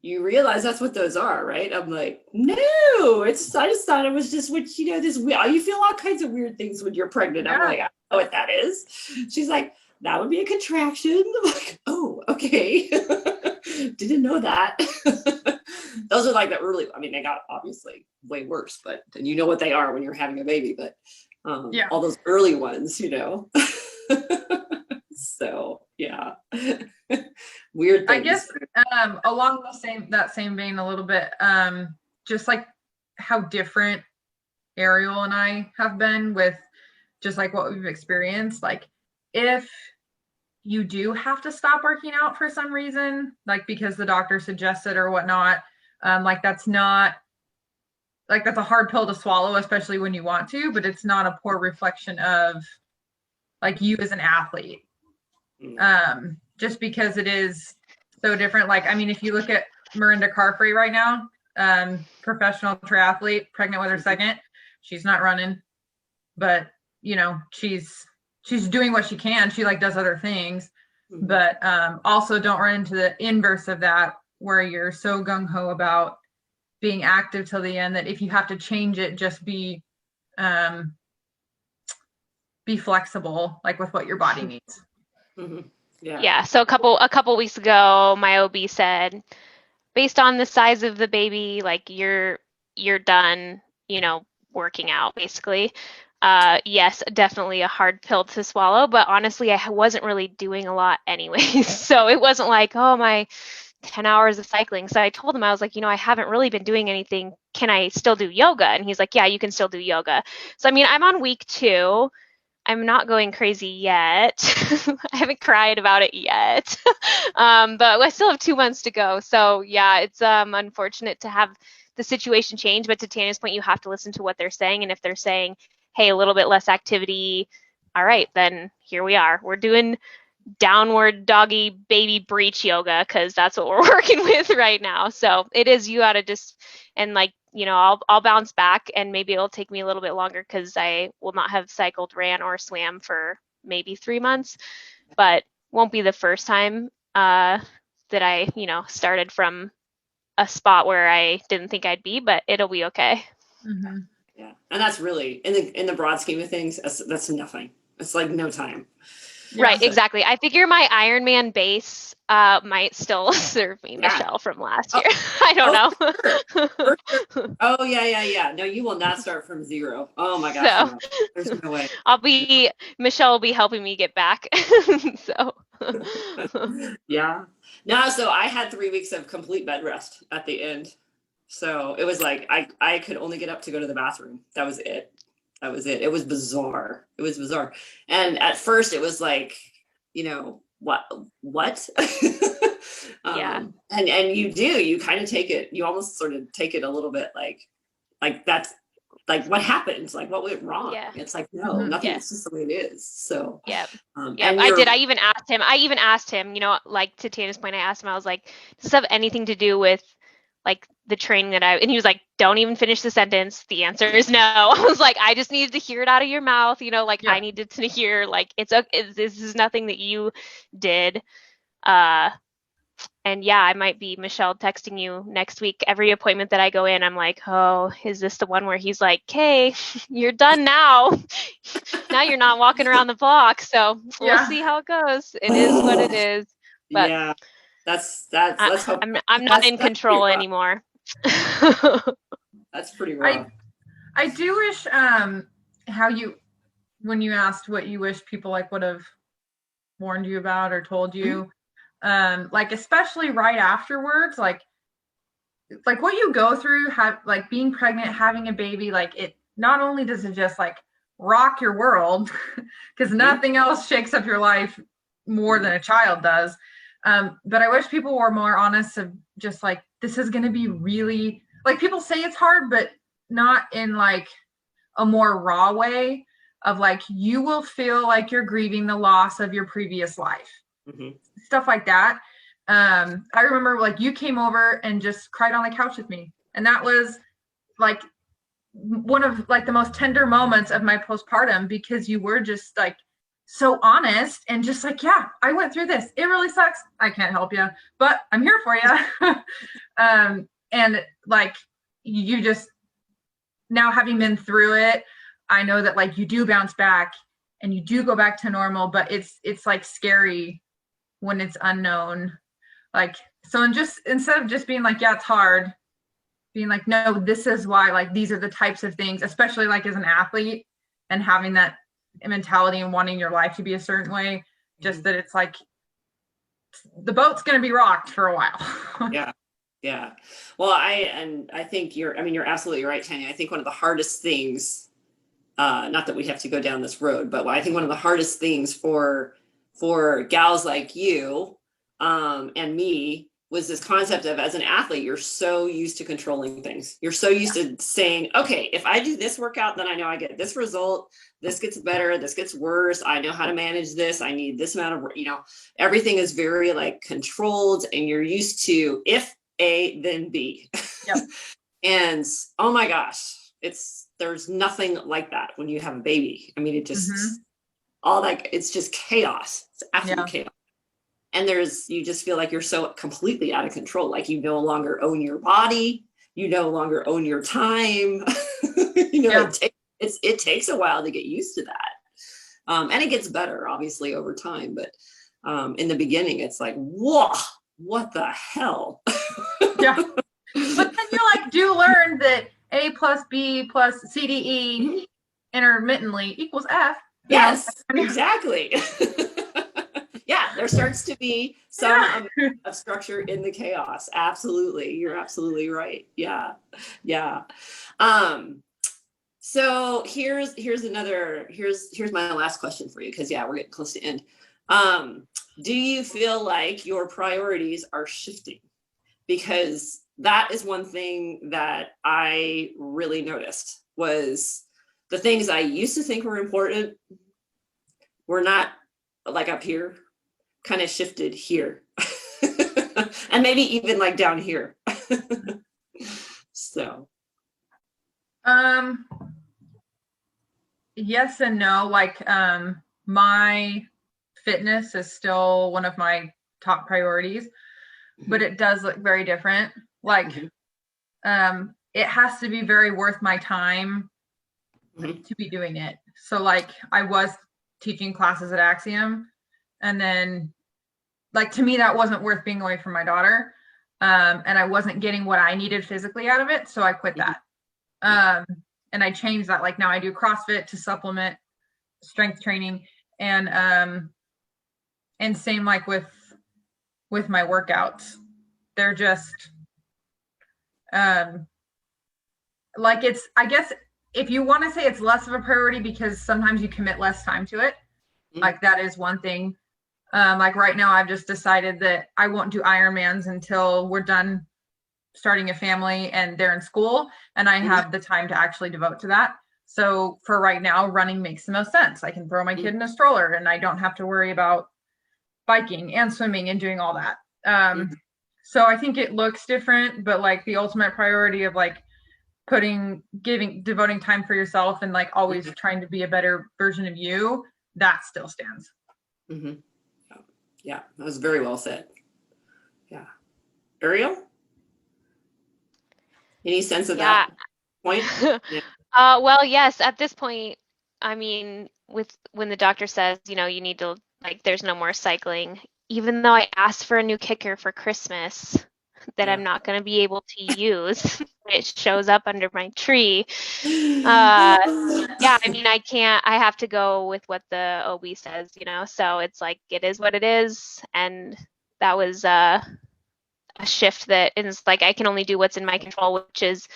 you realize that's what those are, right? I'm like, no, I just thought it was just what, this, you feel all kinds of weird things when you're pregnant. Yeah. I'm like, I don't know what that is. She's like, that would be a contraction. I'm like, oh, okay. Didn't know that. Those are like the early, they got obviously way worse, but then you know what they are when you're having a baby, but all those early ones, So yeah. Weird things. I guess along that same vein a little bit, just like how different Ariel and I have been with just like what we've experienced. Like if you do have to stop working out for some reason, like because the doctor suggested or whatnot, like that's a hard pill to swallow, especially when you want to, but it's not a poor reflection of like you as an athlete. Just because it is so different. Like, if you look at Miranda Carfrey right now, professional triathlete, pregnant with her second, she's not running, but she's doing what she can. She like does other things, but also don't run into the inverse of that where you're so gung-ho about being active till the end that if you have to change it, just be flexible, like with what your body needs. Yeah. So a couple weeks ago, my OB said, based on the size of the baby, like you're done, working out basically. Yes, definitely a hard pill to swallow, but honestly, I wasn't really doing a lot anyways. So it wasn't like, oh, my 10 hours of cycling. So I told him, I was like, I haven't really been doing anything. Can I still do yoga? And he's like, yeah, you can still do yoga. So, I'm on week 2. I'm not going crazy yet. I haven't cried about it yet. But I still have 2 months to go. So yeah, it's unfortunate to have the situation change. But to Tanya's point, you have to listen to what they're saying. And if they're saying, hey, a little bit less activity, all right, then here we are. We're doing downward doggy baby breech yoga because that's what we're working with right now. So it is, you gotta just, and like, I'll bounce back, and maybe it'll take me a little bit longer because I will not have cycled, ran, or swam for maybe 3 months, but won't be the first time that I, started from a spot where I didn't think I'd be, but it'll be okay. Mm-hmm. Yeah, and that's really in the broad scheme of things, that's nothing. It's like no time. Right, exactly. I figure my Ironman base might still serve me, Yeah. Michelle, from last Oh, year. I don't know. For sure. Oh yeah. No, you will not start from zero. Oh my gosh, So no. There's no way. Michelle will be helping me get back. So Yeah. No, so I had 3 weeks of complete bed rest at the end. So it was like I could only get up to go to the bathroom. That was it. That was it. It was bizarre. It was bizarre. And at first it was like, what? yeah. And you kind of take it, you almost sort of take it a little bit like that's like what happened? Like what went wrong? Yeah. It's like, no, nothing. Yeah. It's just the way it is. So, Yeah. Yeah, and I did. I even asked him, like to Tana's point, I asked him, I was like, does this have anything to do with like the training and he was like, don't even finish the sentence. The answer is no. I was like, I just needed to hear it out of your mouth. Like Yeah. I needed to hear, like, it's okay. This is nothing that you did. And yeah, I might be, Michelle, texting you next week. Every appointment that I go in, I'm like, oh, is this the one where he's like, okay, you're done now. Now you're not walking around the block. So we'll see how it goes. It is what it is. But yeah, let's hope I'm not in control anymore. That's pretty rough. I do wish when you asked what you wish people like would have warned you about or told you, like especially right afterwards, like what you go through, like being pregnant, having a baby, like it not only does it just like rock your world because nothing else shakes up your life more than a child does, but I wish people were more honest of just like, this is going to be really, like, people say it's hard, but not in like a more raw way of like, you will feel like you're grieving the loss of your previous life. Stuff like that. I remember like you came over and just cried on the couch with me, and that was like one of like the most tender moments of my postpartum, because you were just like so honest and just like, yeah, I went through this. It really sucks. I can't help you, but I'm here for you. And like, you just, now having been through it, I know that like you do bounce back and you do go back to normal, but it's like scary when it's unknown. Like, so instead of just being like, yeah, it's hard, being like, no, this is why, like, these are the types of things, especially like as an athlete and having that mentality and wanting your life to be a certain way, just that it's like the boat's going to be rocked for a while. Yeah. Well, I think you're absolutely right, Tanya. I think one of the hardest things, not that we have to go down this road, but I think one of the hardest things for gals like you and me was this concept of, as an athlete, you're so used to controlling things. You're so used to saying, okay, if I do this workout, then I know I get this result. This gets better. This gets worse. I know how to manage this. I need this amount of, everything is very like controlled, and you're used to if A, then B. Yep. And oh my gosh, there's nothing like that when you have a baby. I mean, it just, all that, it's just chaos. It's absolute chaos. And you just feel like you're so completely out of control. Like you no longer own your body. You no longer own your time. It takes a while to get used to that. And it gets better, obviously, over time. But in the beginning, it's like, whoa, what the hell? Yeah. But then you like do learn that A plus B plus C, D, E intermittently equals F. Yes, exactly. Yeah, there starts to be some amount of structure in the chaos. Absolutely. You're absolutely right. Yeah. So here's my last question for you, because we're getting close to end. Do you feel like your priorities are shifting? Because that is one thing that I really noticed, was the things I used to think were important were not like up here, kind of shifted here. And maybe even like down here. So yes and no. Like my fitness is still one of my top priorities, but it does look very different. Like it has to be very worth my time to be doing it. So like I was teaching classes at Axiom, and then like, to me, that wasn't worth being away from my daughter. And I wasn't getting what I needed physically out of it. So I quit that. And I changed that. Like, now I do CrossFit to supplement strength training, and same like with my workouts. They're just like, it's, I guess if you want to say it's less of a priority because sometimes you commit less time to it, like that is one thing. Like right now I've just decided that I won't do Ironmans until we're done starting a family and they're in school and I have the time to actually devote to that. So for right now, running makes the most sense. I can throw my kid in a stroller and I don't have to worry about biking and swimming and doing all that. So I think it looks different, but like the ultimate priority of like devoting time for yourself and like always trying to be a better version of you, that still stands. Yeah, that was very well said. Yeah. Ariel? Any sense of that point? Well, yes, at this point, I mean, when the doctor says, you know, you need to, like, there's no more cycling, even though I asked for a new kicker for Christmas that I'm not going to be able to use, it shows up under my tree. Yeah, I mean, I have to go with what the OB says, you know, so it's like, it is what it is. And that was a shift that is like, I can only do what's in my control, which is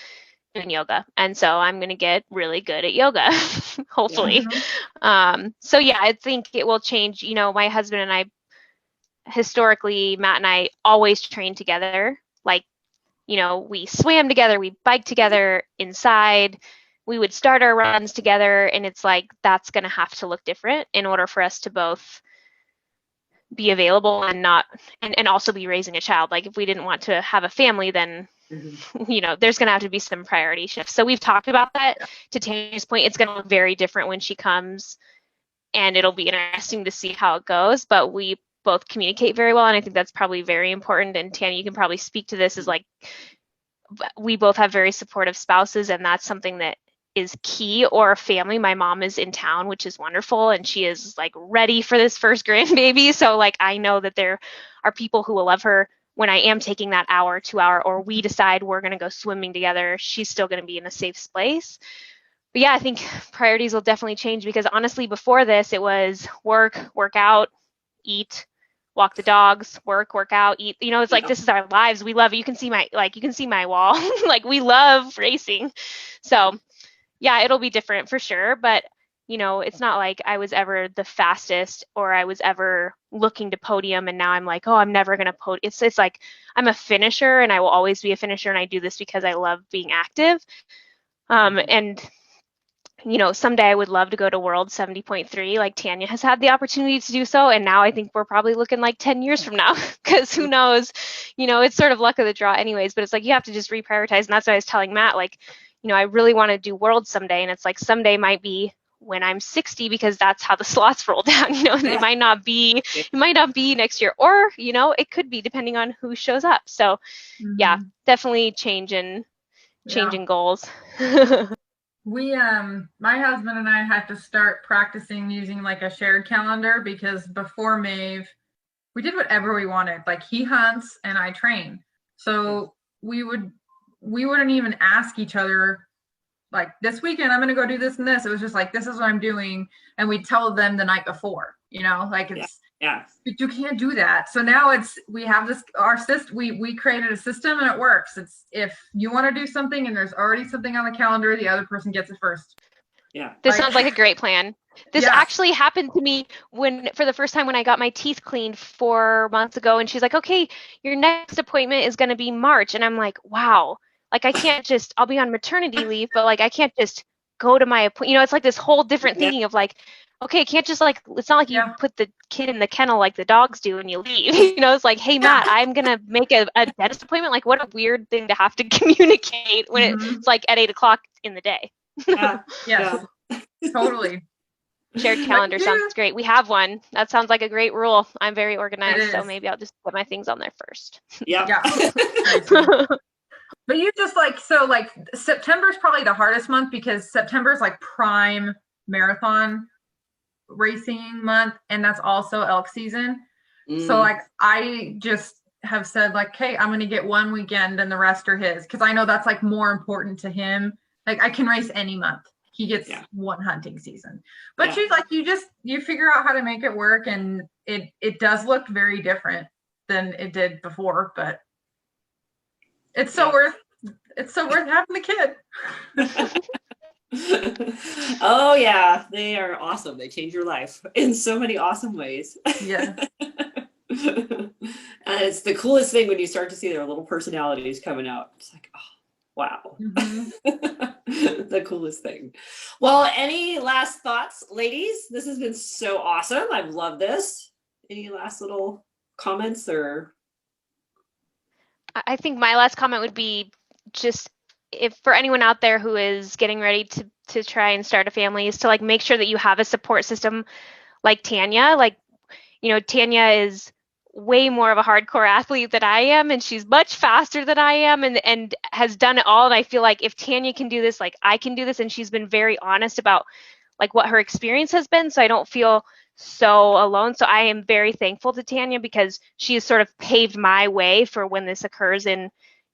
doing yoga. And so I'm going to get really good at yoga, hopefully. So yeah, I think it will change. You know, my husband and I, historically, Matt and I always trained together. Like, you know, we swam together, we biked together inside, we would start our runs together. And it's like, that's going to have to look different in order for us to both be available and not, and also be raising a child. Like if we didn't want to have a family, then, you know, there's going to have to be some priority shifts. So we've talked about that. To Tanya's point, it's going to look very different when she comes, and it'll be interesting to see how it goes, but we both communicate very well. And I think that's probably very important. And Tanya, you can probably speak to this, is like, we both have very supportive spouses, and that's something that is key. Or family. My mom is in town, which is wonderful, and she is like ready for this first grandbaby. So like, I know that there are people who will love her when I am taking that hour, 2 hour, or we decide we're going to go swimming together. She's still going to be in a safe place. But yeah, I think priorities will definitely change, because honestly, before this, it was work out, eat, walk the dogs, work out, eat. You know, it's like, this is our lives. We love it. You can see my wall. Like, we love racing. So yeah, it'll be different for sure. But, you know, it's not like I was ever the fastest or I was ever looking to podium and now I'm like, oh, I'm never going to podium. It's like, I'm a finisher and I will always be a finisher. And I do this because I love being active. And you know, someday I would love to go to World 70.3, like Tanya has had the opportunity to do so. And now I think we're probably looking like 10 years from now, because who knows, you know, it's sort of luck of the draw anyways, but it's like, you have to just reprioritize. And that's what I was telling Matt, like, you know, I really want to do World someday. And it's like, someday might be when I'm 60, because that's how the slots roll down. You know, it might not be next year, or, you know, it could be depending on who shows up. So yeah, definitely changing goals. My husband and I had to start practicing using like a shared calendar, because before Maeve, we did whatever we wanted. Like, he hunts and I train. So we wouldn't even ask each other, like, this weekend I'm going to go do this and this. It was just like, this is what I'm doing. And we'd tell them the night before, you know, like, it's, but you can't do that. So now we have this, our system, we created a system and it works. It's, if you want to do something and there's already something on the calendar, the other person gets it first. Yeah. This sounds like a great plan. This actually happened to me for the first time when I got my teeth cleaned 4 months ago, and she's like, okay, your next appointment is going to be March. And I'm like, wow, like, I can't just, I'll be on maternity leave, but like, I can't just go to my appointment. You know, it's like this whole different thinking of like, okay, can't just like, it's not like you put the kid in the kennel like the dogs do and you leave. You know, it's like, hey, Matt, I'm going to make a dentist appointment. Like, what a weird thing to have to communicate when it's like at 8 o'clock in the day. Totally. Shared calendar sounds great. We have one. That sounds like a great rule. I'm very organized, so maybe I'll just put my things on there first. But you just like, so like, September is probably the hardest month, because September is like prime marathon racing month, and that's also elk season. So like I just have said like, hey, I'm going to get one weekend and the rest are his, because I know that's like more important to him. Like I can race any month. He gets one hunting season. But she's like, you figure out how to make it work, and it does look very different than it did before, but it's so worth having the kid. Oh yeah, they are awesome. They change your life in so many awesome ways. Yeah. And it's the coolest thing when you start to see their little personalities coming out. It's like, oh, wow. The coolest thing. Well, any last thoughts, ladies? This has been so awesome. I've loved this. Any last little comments or? I think my last comment would be just, if for anyone out there who is getting ready to try and start a family, is to like make sure that you have a support system like Tanya. Like, you know, Tanya is way more of a hardcore athlete than I am, and she's much faster than I am, and has done it all. And I feel like if Tanya can do this, like I can do this. And she's been very honest about like what her experience has been, so I don't feel so alone. So I am very thankful to Tanya, because she has sort of paved my way for when this occurs in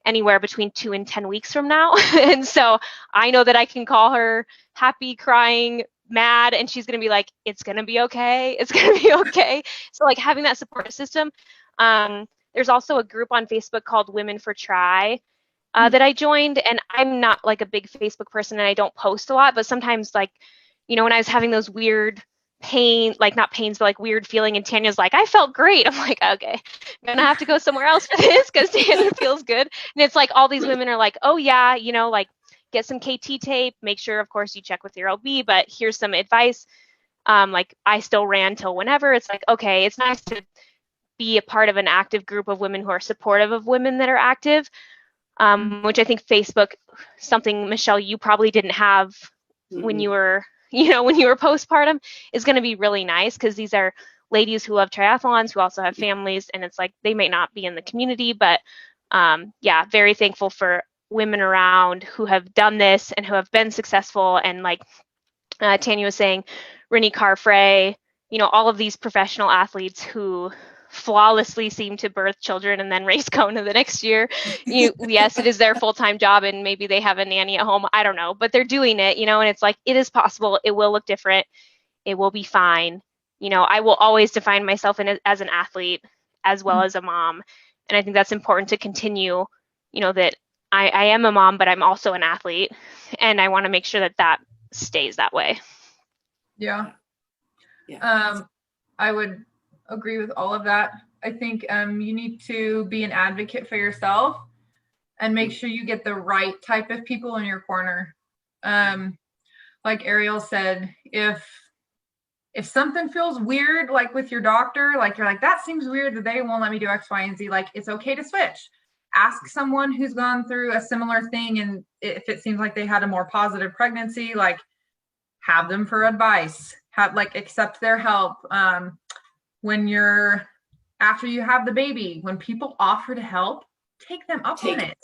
anywhere between 2 and 10 weeks from now. And so I know that I can call her happy, crying, mad, and she's going to be like, it's going to be okay. It's going to be okay. So like having that support system. There's also a group on Facebook called Women for Tri that I joined, and I'm not like a big Facebook person and I don't post a lot, but sometimes like, you know, when I was having those weird pain, like not pains, but like weird feeling, and Tanya's like, I felt great. I'm like, okay, I'm gonna have to go somewhere else for this, because Tanya feels good. And it's like all these women are like, oh yeah, you know, like get some KT tape, make sure of course you check with your OB, but here's some advice. Like I still ran till whenever. It's like, okay, it's nice to be a part of an active group of women who are supportive of women that are active, which I think Facebook, something, Michelle, you probably didn't have when you were, you know, when you were postpartum, is going to be really nice, because these are ladies who love triathlons, who also have families, and it's like they may not be in the community, but yeah, very thankful for women around who have done this and who have been successful. And like Tanya was saying, Rennie Carfrey, you know, all of these professional athletes who flawlessly seem to birth children and then race Kona the next year. Yes, it is their full-time job, and maybe they have a nanny at home, I don't know, but they're doing it, you know, and it's like, it is possible. It will look different. It will be fine. You know, I will always define myself as an athlete as well as a mom. And I think that's important to continue, you know, that I am a mom, but I'm also an athlete, and I want to make sure that that stays that way. Yeah. I would agree with all of that. I think you need to be an advocate for yourself and make sure you get the right type of people in your corner. Like Ariel said, if something feels weird, like with your doctor, like you're like, that seems weird that they won't let me do X, Y, and Z, like it's okay to switch. Ask someone who's gone through a similar thing, and if it seems like they had a more positive pregnancy, like have them for advice, accept their help. After you have the baby, when people offer to help, take them up on it.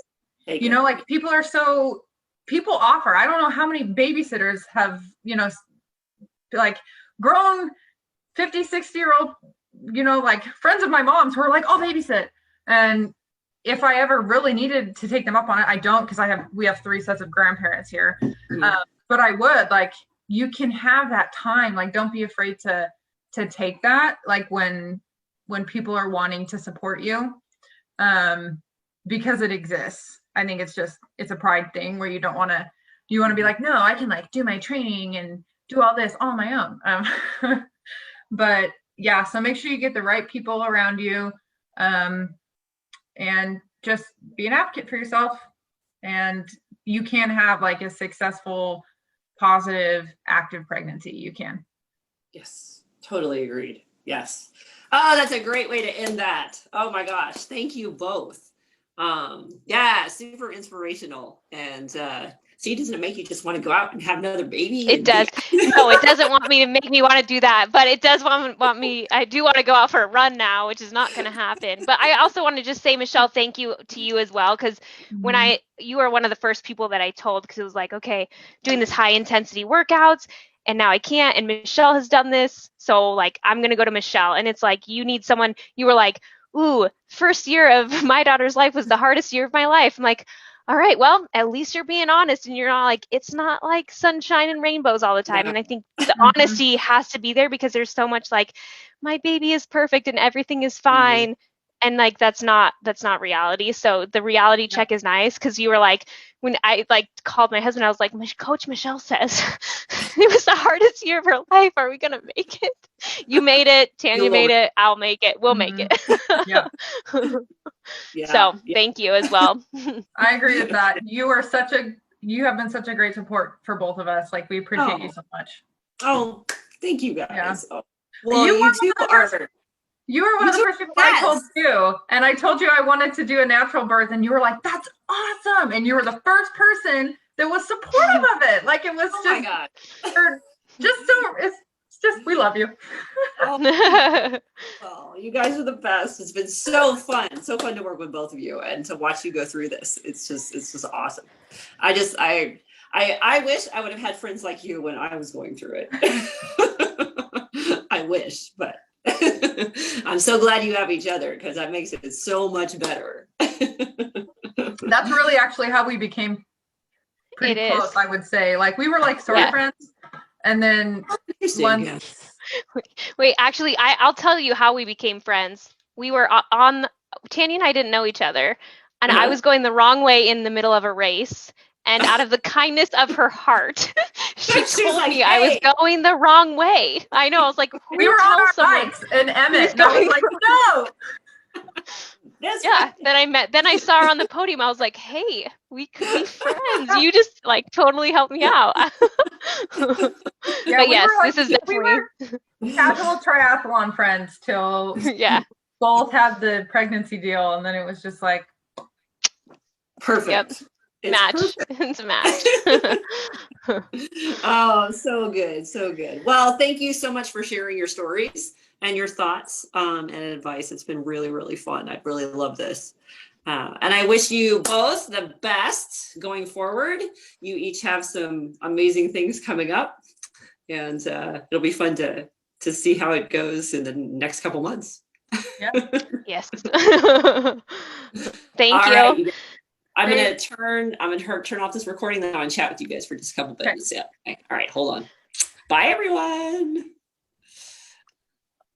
You know, like people offer. I don't know how many babysitters have, you know, like grown 50, 60-year-old, you know, like friends of my mom's who are like, I'll babysit. And if I ever really needed to take them up on it, I don't, because we have 3 sets of grandparents here. But I would, like, you can have that time. Like, don't be afraid to take that, like when people are wanting to support you, because it exists. I think it's a pride thing where you want to be like, no, I can like do my training and do all this all on my own. But yeah, so make sure you get the right people around you, and just be an advocate for yourself, and you can have like a successful, positive, active pregnancy. You can. Yes, totally agreed. Yes. Oh, that's a great way to end that. Oh my gosh. Thank you both. Yeah, super inspirational. And see, doesn't it make you just want to go out and have another baby? It does. No, it doesn't want me to make me want to do that, but it does want me. I do want to go out for a run now, which is not going to happen. But I also want to just say, Michelle, thank you to you as well, because when you were one of the first people that I told, because it was like, okay, doing this high intensity workouts, and now I can't, and Michelle has done this, so like I'm going to go to Michelle. And it's like, you need someone. You were like, ooh, first year of my daughter's life was the hardest year of my life. I'm like, all right, well, at least you're being honest, and you're not like, it's not like sunshine and rainbows all the time. Yeah. And I think the Mhm. honesty has to be there, because there's so much like, my baby is perfect and everything is fine. And like, that's not reality. So the reality Yeah. check is nice, because you were like, when I like called my husband, I was like, Coach Michelle says it was the hardest year of her life. Are we gonna make it? You made it. Tanya You'll made it. I'll make it. We'll make it. Yeah. Yeah. So Yeah. thank you as well. I agree with that. You have been such a great support for both of us. Like, we appreciate you so much. Oh, thank you guys. Yeah. Oh, well, You you were two one of the are. first- You were one of the first people I told too. And I told you I wanted to do a natural birth, and you were like, that's awesome. And you were the first person that was supportive of it. Like, it was Oh just, my God. it's just, we love you. Oh, you guys are the best. It's been so fun to work with both of you and to watch you go through this. It's just awesome. I wish I would have had friends like you when I was going through it. I wish, but I'm so glad you have each other, because that makes it so much better. That's really actually how we became pretty It close, is. I would say. Like, we were like sort of friends. And then Interesting, once, yeah. Wait, actually, I'll tell you how we became friends. We were on Tanya and I didn't know each other, and I was going the wrong way in the middle of a race. And out of the kindness of her heart, she told like, me I was "Hey." going the wrong way. I know. I was like, who we were tells on our someone? bikes in Emmett, and Who's I was going like, no. That's Yeah. right. Then I saw her on the podium. I was like, hey, we could be friends. You just like totally helped me out. Yeah, But we yes, were like, this is we definitely, were casual triathlon friends till yeah. both had the pregnancy deal, and then it was just like, Perfect. Yep. It's Match. perfect. It's a match. Oh, so good. So good. Well, thank you so much for sharing your stories and your thoughts and advice. It's been really, really fun. I really love this. And I wish you both the best going forward. You each have some amazing things coming up, and it'll be fun to see how it goes in the next couple months. yeah. Yes. Thank All you. right. I'm Great. gonna turn off this recording now and chat with you guys for just a couple Okay. minutes. Yeah. Okay. All right, hold on. Bye, everyone.